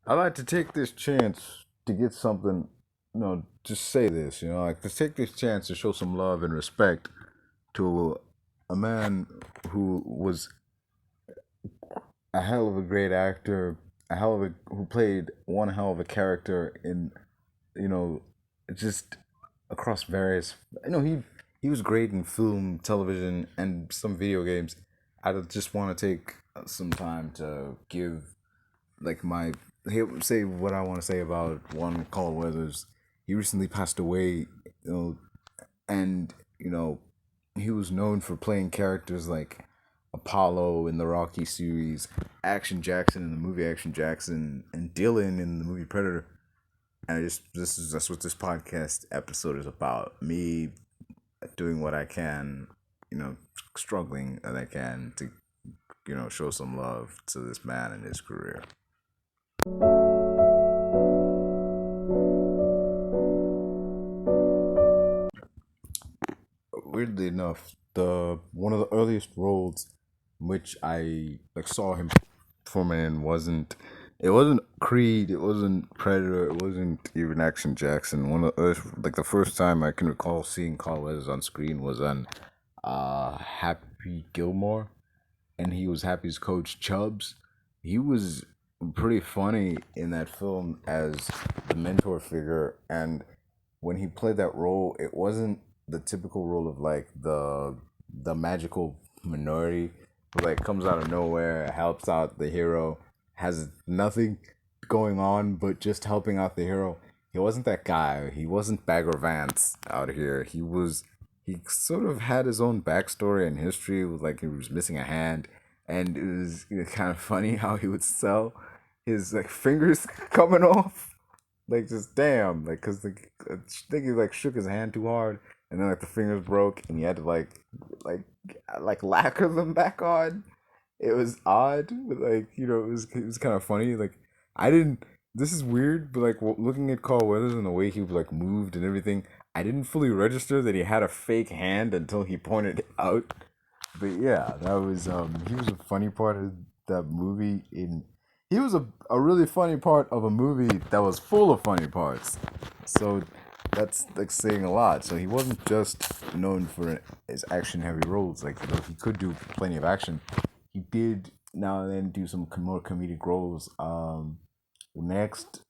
I like to take this chance to get something, just say this, like to take this chance to show some love and respect to a man who was a hell of a great actor, who played one hell of a character in, you know, just across various, he was great in film, television, and some video games. I just want to take some time to give like my say what I want to say about one Carl Weathers. He recently passed away, and he was known for playing characters like Apollo in the Rocky series, Action Jackson in the movie Action Jackson, and Dylan in the movie Predator. And I just that's what this podcast episode is about. Me doing what I can, struggling that I can to show some love to this man and his career. Weirdly enough, the one of the earliest roles which I like saw him performing in wasn't Creed, it wasn't Predator, it wasn't even Action Jackson. One of like the first time I can recall seeing Carl Weathers on screen was on Happy Gilmore, and he was Happy's coach Chubbs. He was pretty funny in that film as the mentor figure, and when he played that role, it wasn't the typical role of like the magical minority who like comes out of nowhere, helps out the hero, has nothing going on but just helping out the hero. He wasn't that guy. He wasn't Bagger Vance out here. He sort of had his own backstory and history with like he was missing a hand, and it was kind of funny how he would sell his like fingers coming off, like just damn, like because I think he like shook his hand too hard, and then like the fingers broke, and he had to like lacquer them back on. It was odd, but like it was kind of funny. Like I didn't. This is weird, but like looking at Carl Weathers and the way he like moved and everything, I didn't fully register that he had a fake hand until he pointed it out. But yeah, that was he was a funny part of that movie. In He was a really funny part of a movie that was full of funny parts. So that's like saying a lot. So he wasn't just known for his action heavy roles. Like he could do plenty of action. He did now and then do some more comedic roles. Next,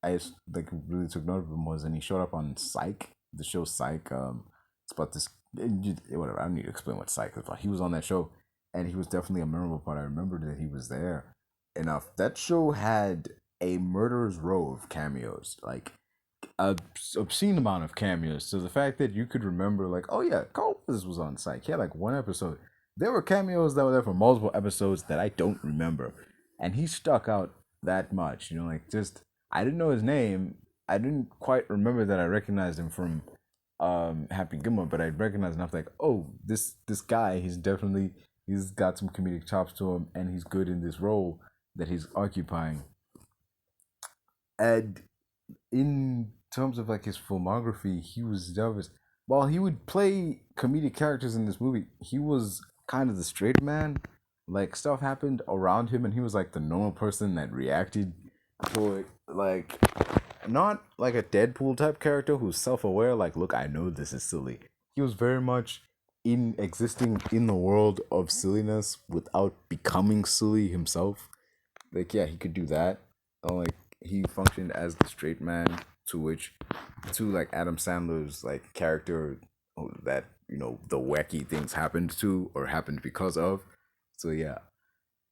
like really took note of him was, and he showed up on Psych, the show Psych. It's about this. Whatever. I don't need to explain what Psych is about. He was on that show, and he was definitely a memorable part. I remembered that he was there enough. That show had a murderer's row of cameos, like a obscene amount of cameos. So the fact that you could remember, like, oh yeah, Carl was on Psych. He had like one episode. There were cameos that were there for multiple episodes that I don't remember, and he stuck out that much. Like just I didn't know his name. I didn't quite remember that I recognized him from Happy Gilmore, but I recognized enough like, oh, this guy, he's got some comedic chops to him, and he's good in this role that he's occupying. And in terms of like his filmography, he was nervous. While he would play comedic characters in this movie, he was kind of the straight man. Like stuff happened around him, and he was like the normal person that reacted to it. Like not like a Deadpool type character who's self-aware. Like, look, I know this is silly. He was very much in existing in the world of silliness without becoming silly himself. Like, yeah, he could do that. Like he functioned as the straight man to which to like Adam Sandler's like character that the wacky things happened to or happened because of. So yeah,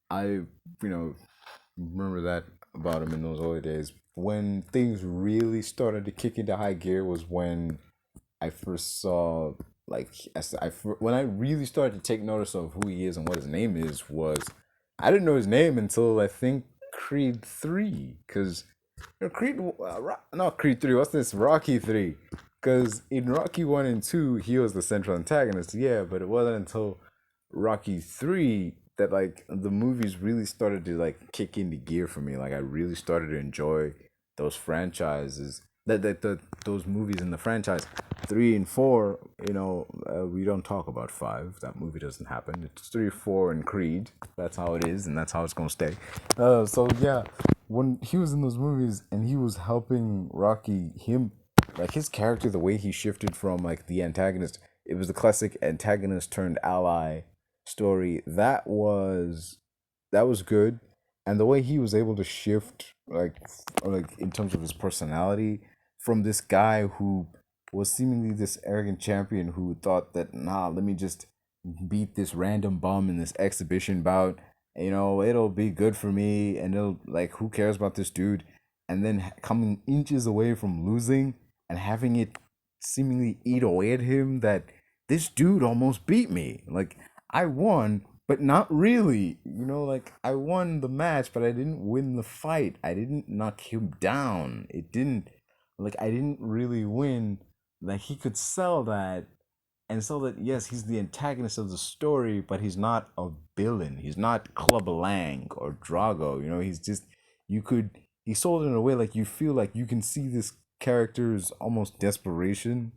I remember that about him in those early days. When things really started to kick into high gear was when I first saw like when I really started to take notice of who he is and what his name is was I didn't know his name until I think Creed 3, because not Creed 3, what's this, Rocky 3, because in Rocky 1 and 2 he was the central antagonist, yeah, but it wasn't until Rocky 3 that like the movies really started to like kick into gear for me. Like I really started to enjoy those franchises, those movies in the franchise. 3 and 4, we don't talk about 5. That movie doesn't happen. It's 3, 4, and Creed. That's how it is, and that's how it's gonna stay. So yeah, when he was in those movies and he was helping Rocky, like his character, the way he shifted from like the antagonist, it was the classic antagonist turned ally story. That was good, and the way he was able to shift, like in terms of his personality, from this guy who was seemingly this arrogant champion who thought that, nah, let me just beat this random bum in this exhibition bout. It'll be good for me, and it'll, like, who cares about this dude? And then coming inches away from losing and having it seemingly eat away at him that this dude almost beat me. Like, I won, but not really. Like, I won the match, but I didn't win the fight. I didn't knock him down. I didn't really win. Like, he could sell that, and so that, yes, he's the antagonist of the story, but he's not a villain. He's not Clubber Lang or Drago. He's just, you could he sold it in a way like you feel like you can see this character's almost desperation,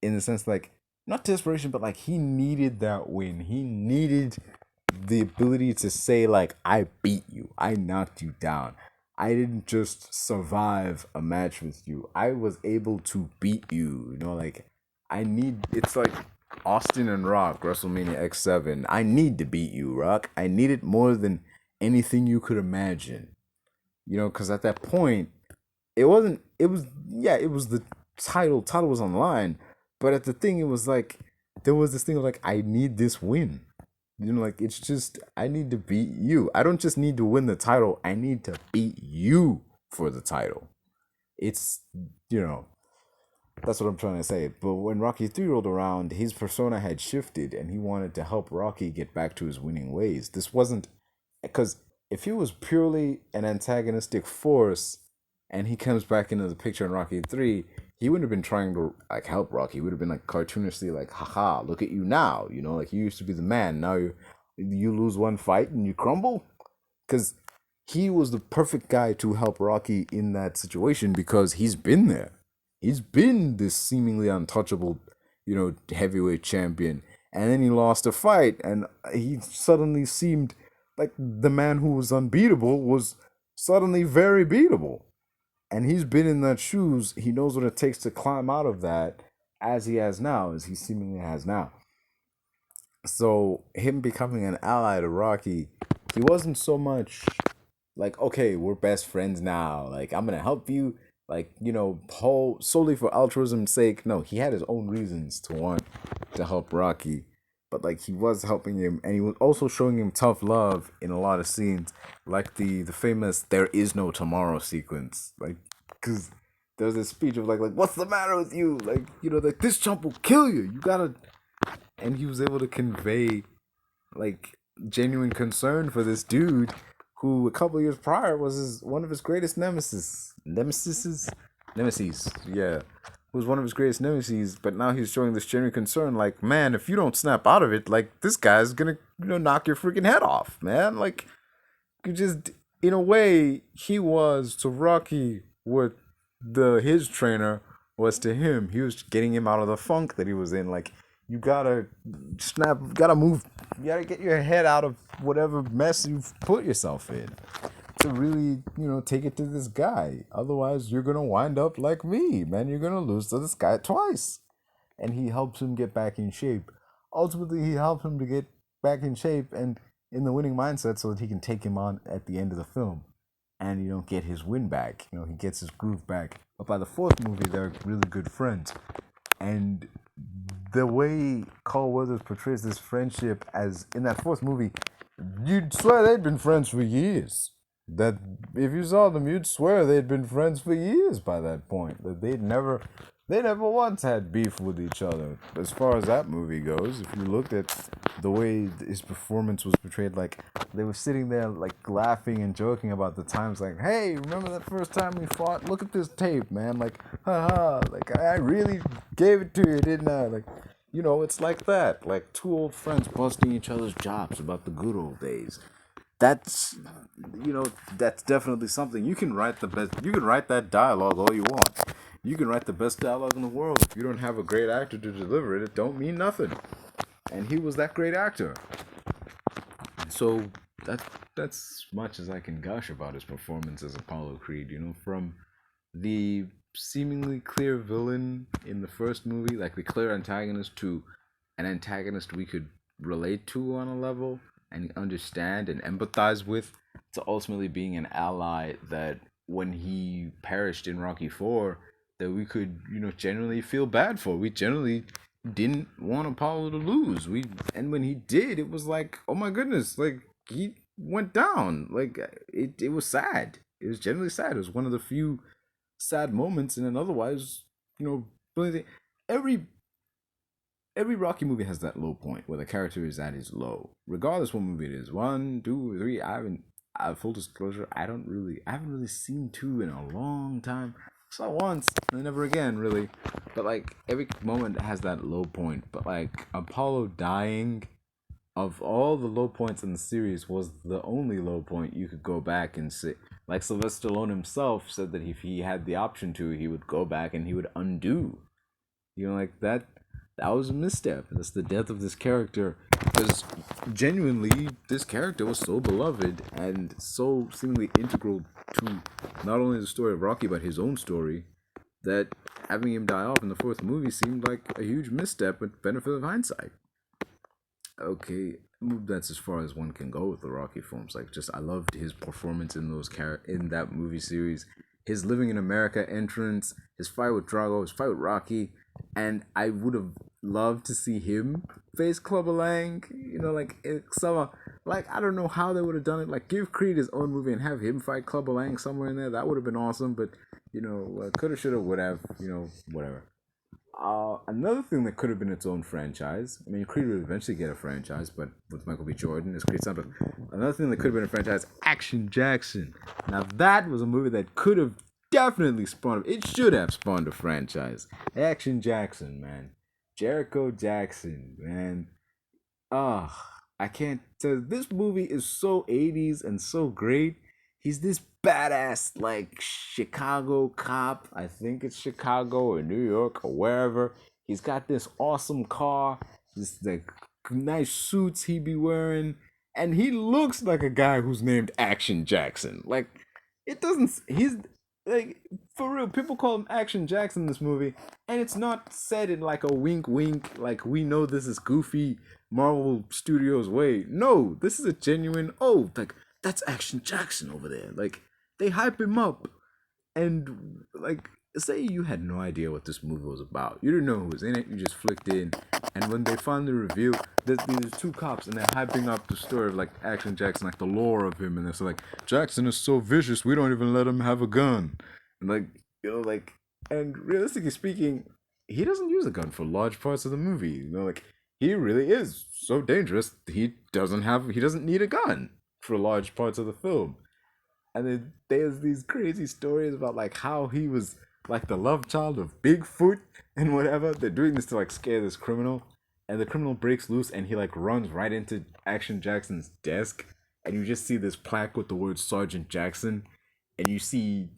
in the sense, like, not desperation, but like he needed that win. He needed the ability to say, like, I beat you, I knocked you down, I didn't just survive a match with you, I was able to beat you. Like, it's like Austin and Rock, WrestleMania X7. I need to beat you, Rock. I need it more than anything you could imagine. Because at that point, it wasn't, it was, yeah, it was the title was on the line, but at the thing, it was like, there was this thing of, like, I need this win. Like, it's just, I need to beat you. I don't just need to win the title, I need to beat you for the title. It's, that's what I'm trying to say. But when Rocky 3 rolled around, his persona had shifted and he wanted to help Rocky get back to his winning ways. This wasn't, because if he was purely an antagonistic force and he comes back into the picture in Rocky 3, he wouldn't have been trying to, like, help Rocky. He would have been, like, cartoonishly like, haha, look at you now. Like, you used to be the man. Now you lose one fight and you crumble. Because he was the perfect guy to help Rocky in that situation, because he's been there. He's been this seemingly untouchable, heavyweight champion. And then he lost a fight and he suddenly seemed like the man who was unbeatable was suddenly very beatable. And he's been in that shoes. He knows what it takes to climb out of that, as he seemingly has now. So him becoming an ally to Rocky, he wasn't so much like, okay, we're best friends now, like, I'm gonna help you, like, whole solely for altruism's sake. No, he had his own reasons to want to help Rocky, but, like, he was helping him, and he was also showing him tough love in a lot of scenes, like the famous "there is no tomorrow" sequence, like, because there's this speech of, like, what's the matter with you, like, like, this chump will kill you, you gotta, and he was able to convey, like, genuine concern for this dude who a couple years prior was one of his greatest nemesis, yeah, who was one of his greatest nemesis. But now he's showing this genuine concern, like, man, if you don't snap out of it, like, this guy's gonna, knock your freaking head off, man. Like, you just, in a way, he was to Rocky what his trainer was to him. He was getting him out of the funk that he was in. Like, you gotta snap, gotta move, you gotta get your head out of whatever mess you've put yourself in to really, take it to this guy. Otherwise, you're gonna wind up like me, man. You're gonna lose to this guy twice. And he helps him get back in shape. Ultimately, he helped him to get back in shape and in the winning mindset so that he can take him on at the end of the film and, get his win back. He gets his groove back. But by the fourth movie, they're really good friends. And the way Carl Weathers portrays this friendship, as in that fourth movie, you'd swear they'd been friends for years. That if you saw them, you'd swear they'd been friends for years by that point. That they never once had beef with each other. As far as that movie goes, if you looked at the way his performance was portrayed, like, they were sitting there, like, laughing and joking about the times, like, hey, remember that first time we fought? Look at this tape, man. Like, haha, like, I really gave it to you, didn't I? Like, it's like that. Like, two old friends busting each other's chops about the good old days. That's, that's definitely something. You can write that dialogue all you want. You can write the best dialogue in the world. If you don't have a great actor to deliver it, it don't mean nothing. And he was that great actor. So that that's much as I can gush about his performance as Apollo Creed. From the seemingly clear villain in the first movie, like the clear antagonist, to an antagonist we could relate to on a level and understand and empathize with, to ultimately being an ally that when he perished in Rocky 4, that we could, genuinely feel bad for. We generally didn't want Apollo to lose. And when he did, it was like, oh my goodness, like he went down. Like it was sad. It was genuinely sad. It was one of the few sad moments in an otherwise, brilliant thing. Every Rocky movie has that low point where the character is at his low, regardless what movie it is. One, two, three. I haven't. Full disclosure, I haven't really seen two in a long time. Saw once and never again, really. But like every moment has that low point. But like Apollo dying, of all the low points in the series, was the only low point you could go back and see. Like Sylvester Stallone himself said that if he had the option to, he would go back and he would undo. Like that. That was a misstep. That's the death of this character. Because genuinely, this character was so beloved and so seemingly integral to not only the story of Rocky but his own story, that having him die off in the fourth movie seemed like a huge misstep with benefit of hindsight. Okay, that's as far as one can go with the Rocky films. Like, just I loved his performance in in that movie series, his Living in America entrance, his fight with Drago, his fight with Rocky, and I would have loved to see him face Clubber Lang. Like summer, like I don't know how they would have done it. Like, give Creed his own movie and have him fight Clubber Lang somewhere in there. That would have been awesome. But coulda, shoulda, would have. Whatever. Another thing that could have been its own franchise. I mean, Creed would eventually get a franchise, but with Michael B. Jordan as Creed Sandberg. Another thing that could have been a franchise, Action Jackson. Now that was a movie that could have definitely spawned. It should have spawned a franchise. Action Jackson, man. Jericho Jackson, man. I can't tell. This movie is so 80s and so great. He's this badass, like, Chicago cop. I think it's Chicago or New York or wherever. He's got this awesome car, this like nice suits he be wearing, and he looks like a guy who's named Action Jackson. Like, it doesn't. He's like, for real. People call him Action Jackson in this movie, and it's not said in like a wink, wink. Like, we know this is goofy Marvel Studios way. No, this is a genuine. Oh, like, that's Action Jackson over there. Like, they hype him up. And, like, say you had no idea what this movie was about. You didn't know who was in it. You just flicked in. And when they finally reveal, there's two cops, and they're hyping up the story of, like, Action Jackson, like, the lore of him. And it's like, Jackson is so vicious, we don't even let him have a gun. And, like, like, and realistically speaking, he doesn't use a gun for large parts of the movie. Like, he really is so dangerous. He doesn't need a gun for large parts of the film. And then there's these crazy stories about like how he was like the love child of Bigfoot and whatever. They're doing this to like scare this criminal, and the criminal breaks loose and he like runs right into Action Jackson's desk, and you just see this plaque with the word Sergeant Jackson, and you see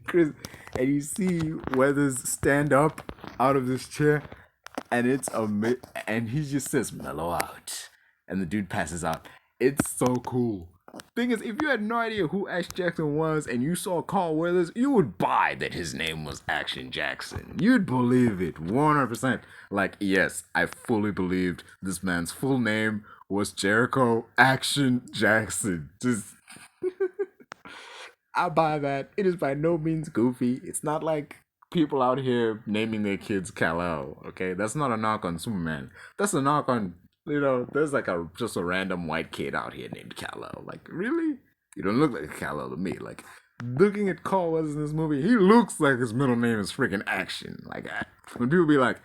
Chris, and you see Weathers stand up out of this chair, and and he just says mellow out, and the dude passes out. It's so cool. Thing is, if you had no idea who Action Jackson was and you saw Carl Weathers, you would buy that his name was Action Jackson. You'd believe it 100%. Like, yes, I fully believed this man's full name was Jericho Action Jackson. Just I buy that. It is by no means goofy. It's not like people out here naming their kids Kal-El, okay? That's not a knock on Superman. That's a knock on, there's like just a random white kid out here named Kal-El. Like, really? You don't look like a Kal-El to me. Like, looking at Carl Weathers in this movie, he looks like his middle name is freaking Action. Like, when people be like,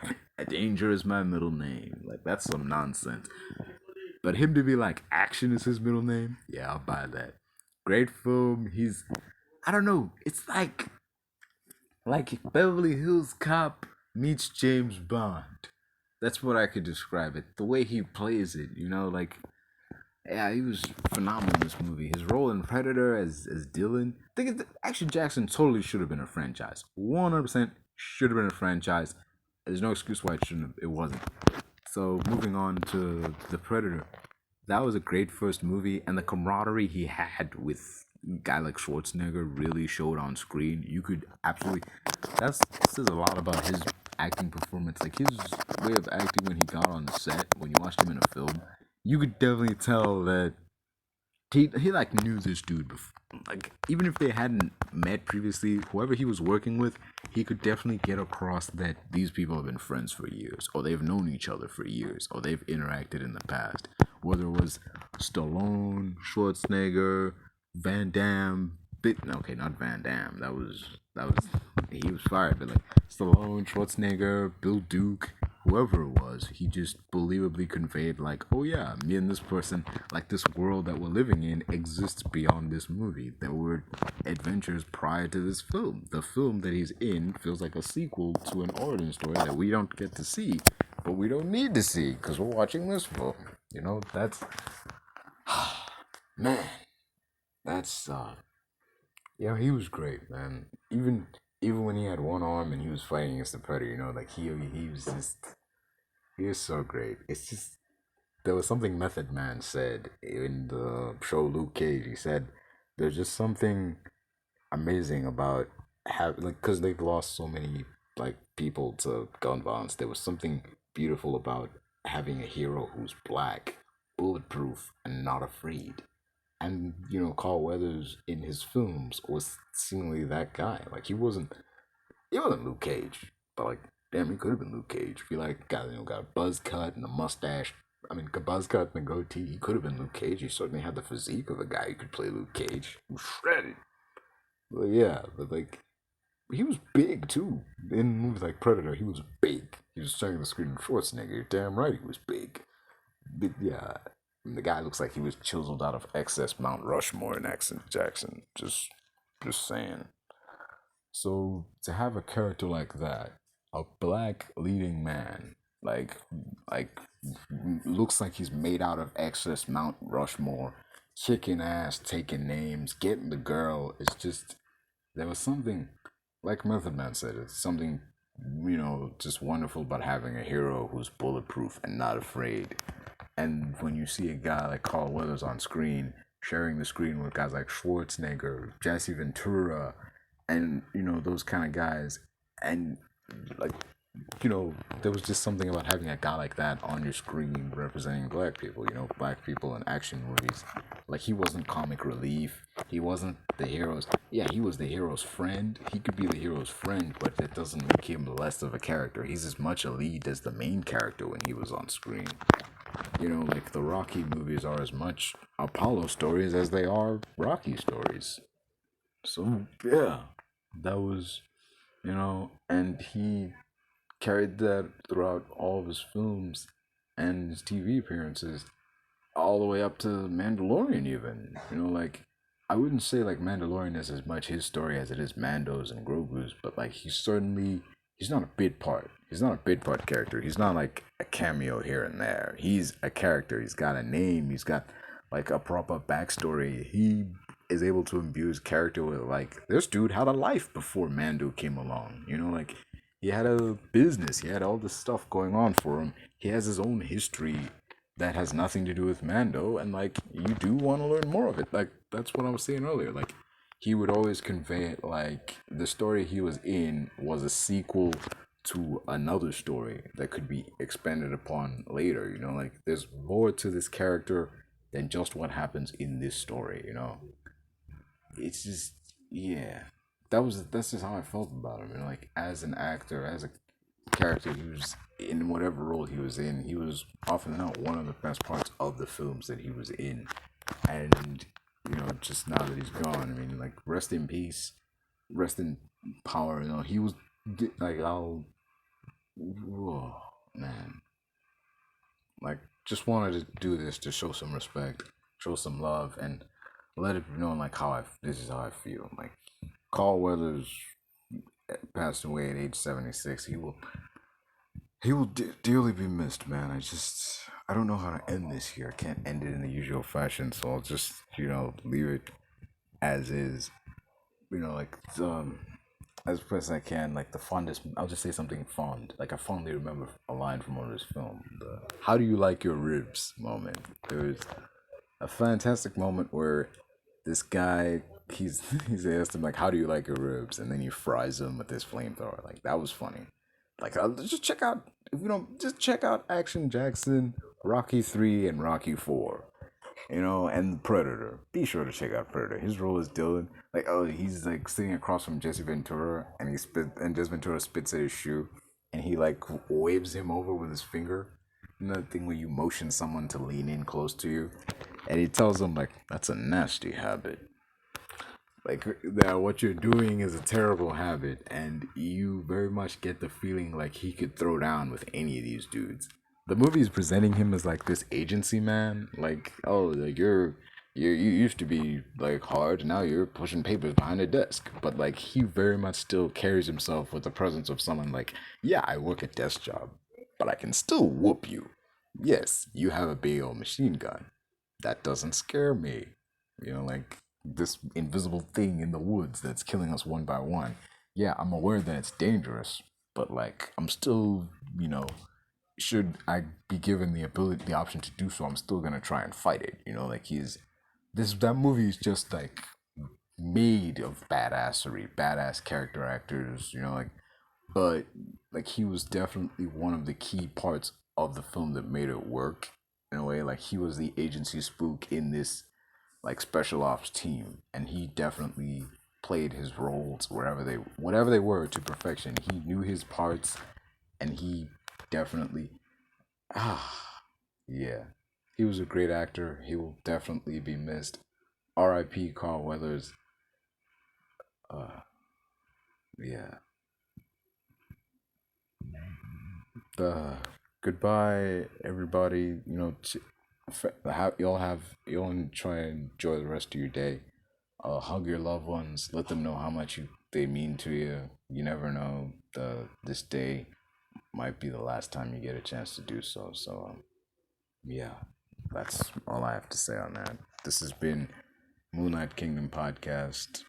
Danger is my middle name. Like, that's some nonsense. But him to be like, Action is his middle name? Yeah, I'll buy that. Great film. I don't know. It's like Beverly Hills Cop meets James Bond. That's what I could describe it. The way he plays it, like, yeah, he was phenomenal in this movie. His role in Predator as Dylan. I think Action Jackson totally should have been a franchise. 100% should have been a franchise. There's no excuse why it wasn't. So moving on to the Predator. that was a great first movie, and the camaraderie he had with a guy like Schwarzenegger really showed on screen. You could absolutely that's says a lot about his acting performance. Like his way of acting when he got on the set, when you watched him in a film, you could definitely tell that he like knew this dude before. Like even if they hadn't met previously, whoever he was working with, he could definitely get across that these people have been friends for years, or they've known each other for years, or they've interacted in the past. Whether it was Stallone, Schwarzenegger, Van Damme, okay, not Van Damme. That was he was fired, but like Stallone, Schwarzenegger, Bill Duke, whoever it was, he just believably conveyed like, oh yeah, me and this person, like this world that we're living in exists beyond this movie. There were adventures prior to this film. The film that he's in feels like a sequel to an origin story that we don't get to see, but we don't need to see because we're watching this film. You know, that's man, that's yeah, he was great, man. Even when he had one arm and he was fighting against the Predator, you know, like he was just he was so great. It's just there was something Method Man said in the show Luke Cage. He said there's just something amazing about having like because they've lost so many like people to gun violence. There was something beautiful about having a hero who's black, bulletproof, and not afraid. And you know, Carl Weathers in his films was seemingly that guy. Like he wasn't Luke Cage, but like damn, he could have been Luke Cage. If he like got a buzz cut and a mustache. I mean, a buzz cut and a goatee. He could have been Luke Cage. He certainly had the physique of a guy who could play Luke Cage. He was shredded. But yeah, but like he was big too. In movies like Predator, he was big. He was sharing the screen with Schwarzenegger. You're damn right, he was big. But yeah, the guy looks like he was chiseled out of excess Mount Rushmore in Action Jackson. Just saying. So to have a character like that, a black leading man, like looks like he's made out of excess Mount Rushmore, kicking ass, taking names, getting the girl. It's just there was something like Method Man said. It's something just wonderful about having a hero who's bulletproof and not afraid. And when you see a guy like Carl Weathers on screen, sharing the screen with guys like Schwarzenegger, Jesse Ventura, and those kind of guys, and like there was just something about having a guy like that on your screen representing black people, black people in action movies. Like he wasn't comic relief. He wasn't the hero's. Yeah, he was the hero's friend. He could be the hero's friend, but that doesn't make him less of a character. He's as much a lead as the main character when he was on screen. Like the Rocky movies are as much Apollo stories as they are Rocky stories. So yeah, that was, and he carried that throughout all of his films and his TV appearances, all the way up to Mandalorian. Even like I wouldn't say like Mandalorian is as much his story as it is Mando's and Grogu's, but like he's not a bit part. He's not a bit part character. He's not like a cameo here and there. He's a character. He's got a name. He's got like a proper backstory. He is able to imbue his character with like this dude had a life before Mando came along. Like he had a business. He had all this stuff going on for him. He has his own history that has nothing to do with Mando, and like you do want to learn more of it. Like that's what I was saying earlier. Like he would always convey it like the story he was in was a sequel to another story that could be expanded upon later. Like there's more to this character than just what happens in this story. It's just yeah. That's just how I felt about him. Like as an actor, as a character, he was in whatever role he was in. He was often not one of the best parts of the films that he was in, and just now that he's gone, I mean, like rest in peace, rest in power. He was like whoa, man, like just wanted to do this to show some respect, show some love, and let it be known like this is how I feel. Like Carl Weathers passed away at age 76. He will dearly be missed, man. I don't know how to end this here. I can't end it in the usual fashion, so I'll just leave it as is. Like as best as I can, like the fondest. I'll just say something fond. Like I fondly remember a line from one of his film. The "How do you like your ribs?" moment. There was a fantastic moment where this guy he's asked him like, "How do you like your ribs?" and then he fries them with his flamethrower. Like that was funny. Like just check out if you don't just check out Action Jackson, Rocky 3, and Rocky 4. And Predator. Be sure to check out Predator. His role is Dylan. Like, oh, he's like sitting across from Jesse Ventura, and Jesse Ventura spits at his shoe, and he like waves him over with his finger. You know the thing where you motion someone to lean in close to you, and he tells him like, "That's a nasty habit. Like that, what you're doing is a terrible habit," and you very much get the feeling like he could throw down with any of these dudes. The movie is presenting him as like this agency man, like, oh, like you used to be like hard, now you're pushing papers behind a desk. But like he very much still carries himself with the presence of someone like, yeah, I work a desk job, but I can still whoop you. Yes, you have a big old machine gun. That doesn't scare me. Like this invisible thing in the woods that's killing us one by one. Yeah, I'm aware that it's dangerous, but like I'm still, should I be given the option to do so, I'm still gonna try and fight it. Like that movie is just like made of badassery, badass character actors. But like he was definitely one of the key parts of the film that made it work in a way. Like he was the agency spook in this like special ops team, and he definitely played his roles whatever they were to perfection. He knew his parts, and he definitely yeah, he was a great actor. He will definitely be missed. R.I.P. Carl Weathers. Yeah. The Goodbye, everybody. You'll try and enjoy the rest of your day. Hug your loved ones. Let them know how much they mean to you. You never know. This day might be the last time you get a chance to do so. So, yeah, that's all I have to say on that. This has been Moonlight Kingdom Podcast.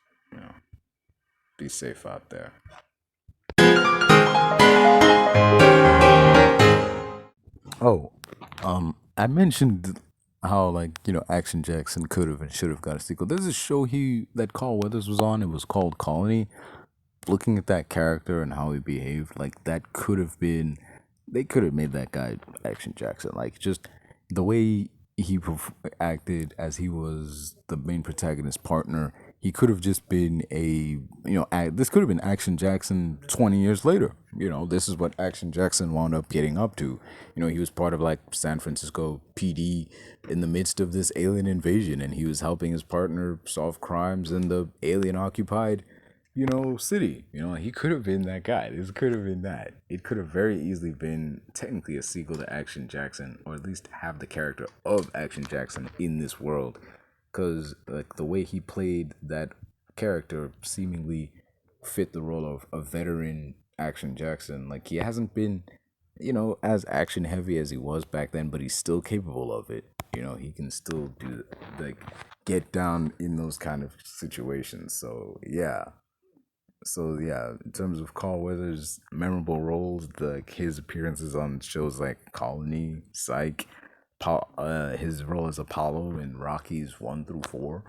Be safe out there. Oh, I mentioned how Action Jackson could have and should have got a sequel. There's a show that Carl Weathers was on. It was called Colony. Looking at that character and how he behaved, like that could have been, they could have made that guy Action Jackson. Like just the way he acted as he was the main protagonist partner, he could have just been this could have been Action Jackson 20 years later. This is what Action Jackson wound up getting up to. He was part of like San Francisco PD in the midst of this alien invasion, and he was helping his partner solve crimes in the alien occupied city. He could have been that guy. This could have been that. It could have very easily been technically a sequel to Action Jackson, or at least have the character of Action Jackson in this world, because like the way he played that character seemingly fit the role of a veteran Action Jackson. Like he hasn't been, as action heavy as he was back then, but he's still capable of it. He can still do get down in those kind of situations. So yeah, in terms of Carl Weathers' memorable roles, his appearances on shows like Colony, Psych, his role as Apollo in Rockies 1 through 4,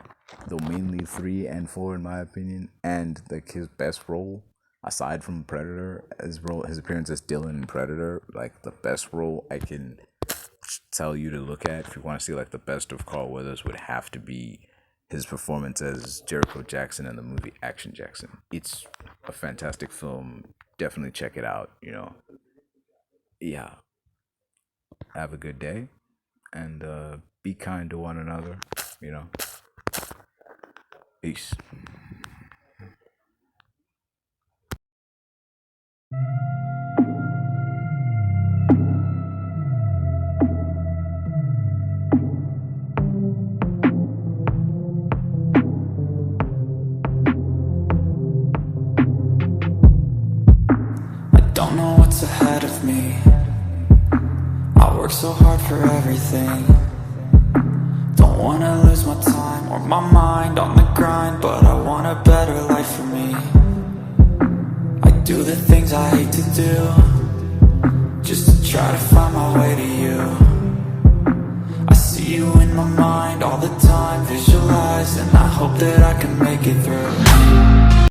though mainly 3 and 4 in my opinion, and his best role aside from Predator, his appearance as Dylan in Predator, like the best role I can tell you to look at if you want to see like the best of Carl Weathers would have to be his performance as Jericho Jackson in the movie Action Jackson. It's a fantastic film. Definitely check it out. Yeah. Have a good day, and be kind to one another. Peace. Don't know what's ahead of me. I work so hard for everything. Don't wanna lose my time or my mind on the grind, but I want a better life for me. do the things I hate to do, just to try to find my way to you. I see you in my mind all the time, visualize, and I hope that I can make it through.